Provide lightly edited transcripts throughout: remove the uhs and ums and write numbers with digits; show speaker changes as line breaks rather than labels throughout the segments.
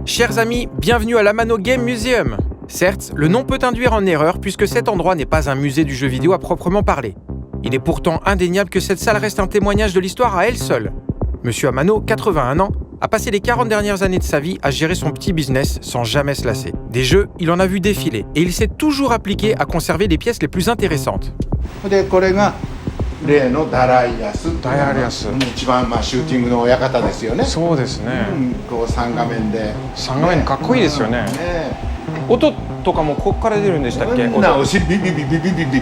Chers amis, bienvenue à l'Amano Game Museum. Certes, le nom peut induire en erreur puisque cet endroit n'est pas un musée du jeu vidéo à proprement parler. Il est pourtant indéniable que cette salle reste un témoignage de l'histoire à elle seule. Monsieur Amano, 81 ans, a passé les 40 dernières années de sa vie à gérer son petit business sans jamais se lasser. Des jeux, il en a vu défiler et il s'est toujours appliqué à conserver les pièces les plus intéressantes.
これが例のダライアス、一番シューティングの親方ですよね。
そうですね。
こう3画面で。
3画面かっこいいですよね。音とかもここから出るんでしたっけ？
お尻ビビビビビビビビ。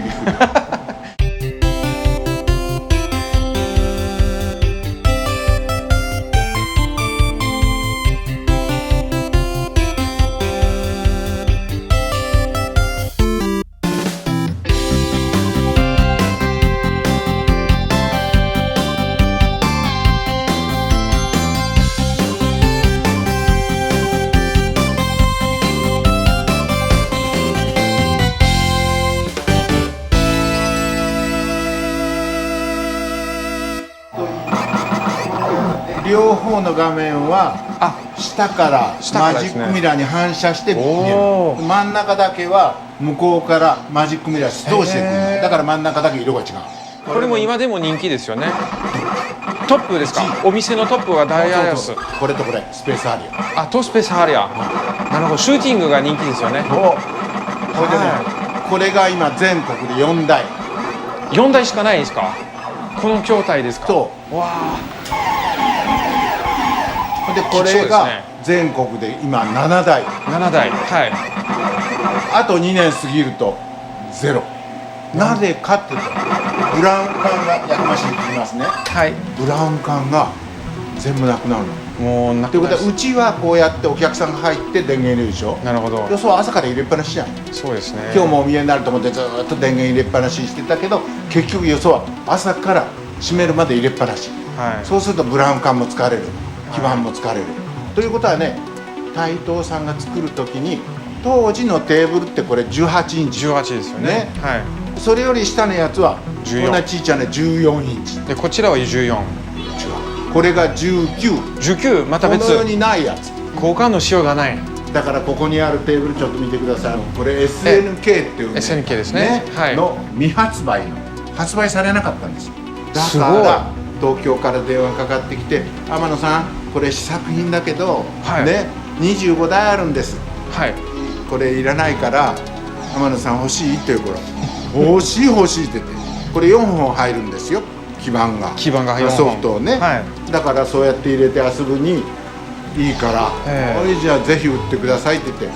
両方の画面は下からマジックミラーに反射して見える。真ん中だけは向こうからマジックミラー通してくる。だから真ん中だけ色が違う。
これも今でも人気ですよね。トップですか？お店のトップはダイヤヤス。
これとこれスペースハリア。
とスペースハリア。なるほど、シューティングが人気ですよね。
これが今全国で4台。
4台しかないですか？この筐体ですか？
そう。わでこれが全国で今7台。
7台。はい。
あと2年過ぎるとゼロ。なぜかっていうとブラウン管がやかましいって言いますね。
はい。
ブラウン管が全部なくなるの。
もうなくなる。
ということはうちはこうやってお客さんが入って電源入れるでしょ。
なるほど。
よそは朝から入れっぱなしじゃん。
そうですね。
今日もお見えになると思ってずっと電源入れっぱなしにしてたけど、結局よそは朝から閉めるまで入れっぱなし。
はい。
そうするとブラウン管も疲れる。基板も疲れる、ということはね、台東さんが作る時に当時のテーブルってこれ18インチ
18ですよね。はい。
それより下のやつはこんなちっちゃな14インチ
で、こちらは14。
これが19
また別。
この世にないやつ。
交換のしようがない。
だからここにあるテーブルちょっと見てください。これ SNK っていう、
SNK ですね。はい。
の未発売の発売されなかったんですよ。だから東京から電話かかってきて、天野さんこれ試作品だけど、
はい、
ね25台あるんです、
はい、
これいらないから天野さん欲しいっていうから欲しいって言って、これ4本入るんですよ、基板が
4本
ソフトをね、はい、だからそうやって入れて遊ぶにいいから、じゃあぜひ売ってくださいって言って、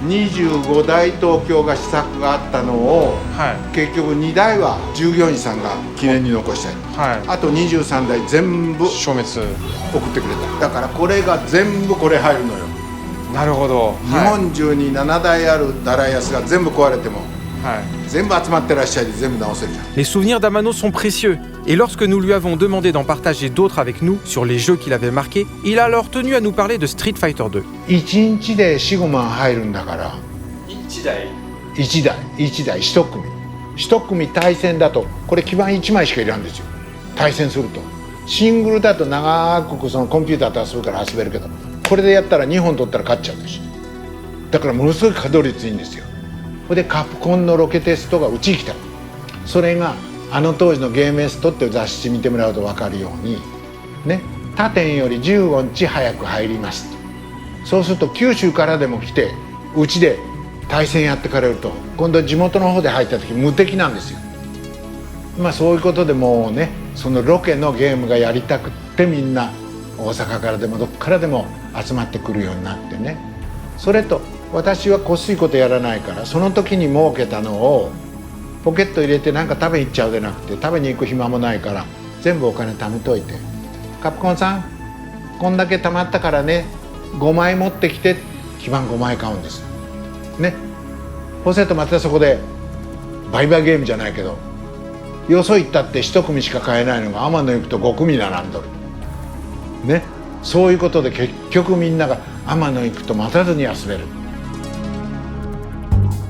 25台東京が試作があったのを、結局2台は従業員さんが記念に残したり、あと23台全部
消滅
送ってくれた。だからこれが全部これ入るのよ。
なるほど。
日本中に7台あるダライアスが全部壊れても、全部集まってらっしゃいで全部直せるじゃん。
Les souvenirs d'Amano sont précieux. Et lorsque nous lui avons demandé d'en partager d'autres avec nous sur les jeux qu'il avait marqués, il a alors tenu à nous parler de Street Fighter 2.
1日で4、5万入るんだから。
1台
1組1組対戦だとこれ基板1枚しかいらんですよ。対戦するとシングルだと長くそのコンピューターと遊ぶから遊べるけど、これでやったら2本取ったら勝っちゃうでしょ。だからものすごい稼働率いいんですよ。それでカプコンのロケテストがうちに来た。それがあの当時のゲームエストっていう雑誌見てもらうと分かるようにね、他店より15日早く入ります。そうすると九州からでも来てうちで対戦やってかれると、今度地元の方で入った時無敵なんですよ。まあそういうことでもうね、そのロケのゲームがやりたくってみんな大阪からでもどっからでも集まってくるようになってね。それと私はこすいことやらないから、その時に儲けたのをポケット入れてなんか食べに行っちゃうでなくて、食べに行く暇もないから全部お金貯めといて、カプコンさんこんだけ貯まったからね5枚持ってきて、基板5枚買うんですね。そうするとまたそこで売買ゲームじゃないけど、よそ行ったって1組しか買えないのが天野行くと5組並んどるね。そういうことで結局みんなが天野行くと待たずに遊べる。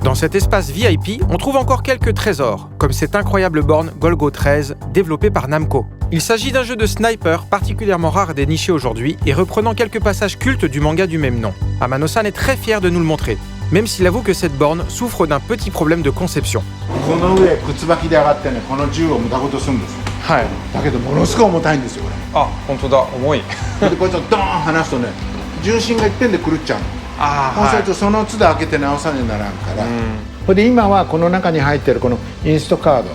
Dans cet espace VIP, on trouve encore quelques trésors, comme cette incroyable borne Golgo 13 développée par Namco. Il s'agit d'un jeu de sniper particulièrement rare et déniché aujourd'hui et reprenant quelques passages cultes du manga du même nom. Amano-san est très fier de nous le montrer, même s'il avoue que cette borne souffre d'un petit problème de conception.
この上靴履きで上がってねこの銃を無駄ことするんですよ
はい。
だけどものすごい重たいんですよこ
あ、本当だ、重い。
れでこいつをドーン離すとね重心が一点で狂っちゃうの
あ
そうするとその都度開けて直さにならんからそれで今はこの中に入ってるこのインストカード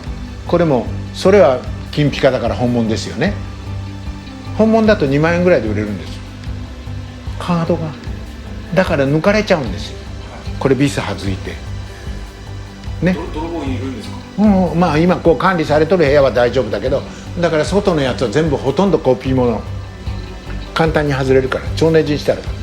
これもそれは金ピカだから本物ですよね本物だと2万円ぐらいで売れるんですよカードがだから抜かれちゃうんですよこれビス外いてね
泥棒いるんですか？
まあ今こう管理されとる部屋は大丈夫だけどだから外のやつは全部ほとんどコピーもの簡単に外れるから超ネジしてあるから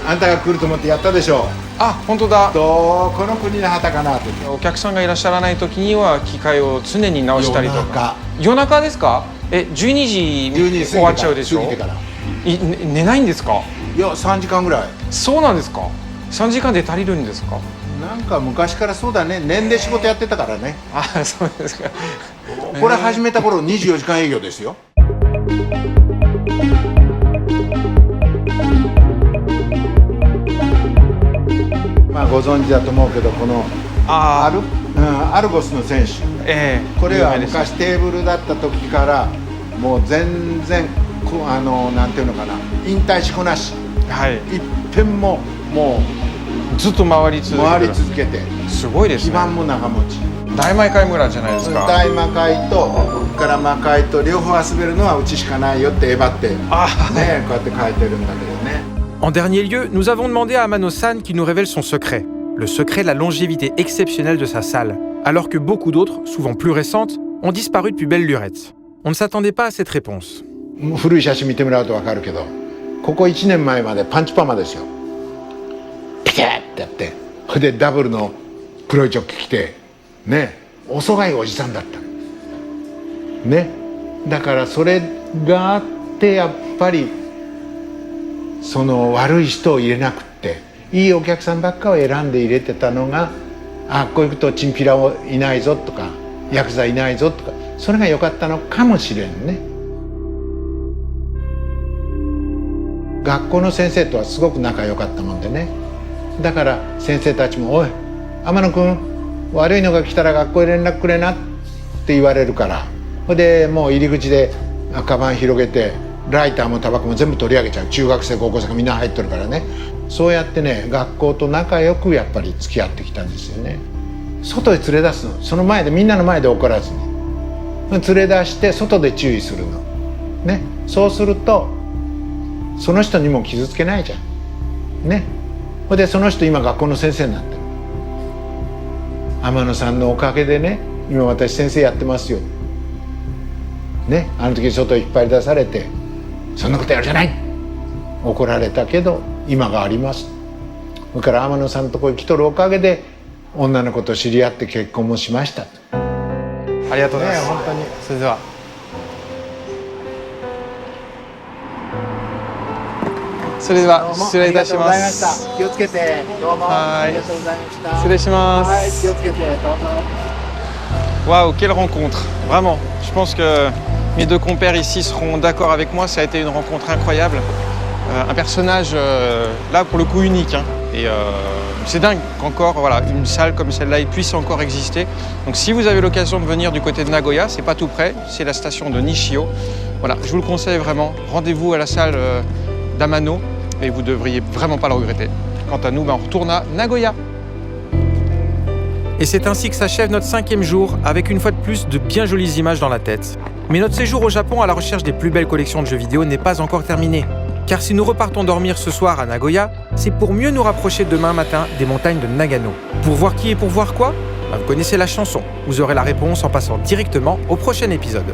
あんたが来ると思ってやったでしょ
あ、本当だ。
どこの国の旗かなって
お客さんがいらっしゃらない時には機械を常に直したりとか。夜中ですか？12時
12時
終わっちゃうでしょ？
過ぎてから
寝ないんですか？
いや3時間ぐらい
そうなんですか？3時間で足りるんですか？
なんか昔からそうだね年で仕事やってたからね
あ、そうですか。
これ始めた頃24時間営業ですよまあご存知だと思うけどこのアルゴスの選手これは昔テーブルだった時からもう全然なんていうのかな引退しこなし、
はい、
一遍もも
うずっと回り続
けて
すごいですね。
基盤も長持ち
大魔界村じゃないですか。
大魔界とから魔界と両方遊べるのはうちしかないよってえばってねこうやって書いてるんだけどね。
En dernier lieu, nous avons demandé à Amano-san qu'il nous révèle son secret. Le secret de la longévité exceptionnelle de sa salle, alors que beaucoup d'autres, souvent plus récentes, ont disparu depuis belle lurette. On ne s'attendait pas à cette réponse.
古い写真見てもらうと分かるけどここ1年前までパンチパーマですよピタッてやってそれでダブルの黒いチョッキ着てねおそがいおじさんだったねだからそれがあってやっぱりその悪い人を入れなくっていいお客さんばっかを選んで入れてたのがあこういうことチンピラいないぞとかヤクザいないぞとかそれが良かったのかもしれんね学校の先生とはすごく仲良かったもんでねだから先生たちも「おい天野君悪いのが来たら学校へ連絡くれな」って言われるからそれでもう入り口でカバン広げてライターもタバコも全部取り上げちゃう中学生高校生がみんな入ってるからねそうやってね学校と仲良くやっぱり付き合ってきたんですよね外へ連れ出すのその前でみんなの前で怒らずに連れ出して外で注意するのねそうするとその人にも傷つけないじゃんねそれでその人今学校の先生になってる天野さんのおかげでね今私先生やってますよねあの時外引っ張り出されてそんなことやるじゃない怒られたけど今がありますそれから天野さんのところに来とるおかげで女の子と知り合って結婚もしました
ありがとうございます、
本当に
それでは失礼いたします。
気をつけてどうもありがとうございました。
失礼します。
はい、気をつけてどうぞ。
Waouh, quelle rencontre! Vraiment, je pense que mes deux compères ici seront d'accord avec moi. Ça a été une rencontre incroyable, un personnage là pour le coup unique. Hein. Et c'est dingue qu'encore voilà une salle comme celle-là puisse encore exister. Donc si vous avez l'occasion de venir du côté de Nagoya, c'est pas tout près, c'est la station de Nishio. Voilà, je vous le conseille vraiment. Rendez-vous à la salle d'Amano. Et vous ne devriez vraiment pas le regretter. Quant à nous, on retourne à Nagoya.
Et c'est ainsi que s'achève notre 5e jour, avec une fois de plus de bien jolies images dans la tête. Mais notre séjour au Japon à la recherche des plus belles collections de jeux vidéo n'est pas encore terminé. Car si nous repartons dormir ce soir à Nagoya, c'est pour mieux nous rapprocher demain matin des montagnes de Nagano. Pour voir qui et pour voir quoi ? Vous connaissez la chanson. Vous aurez la réponse en passant directement au prochain épisode.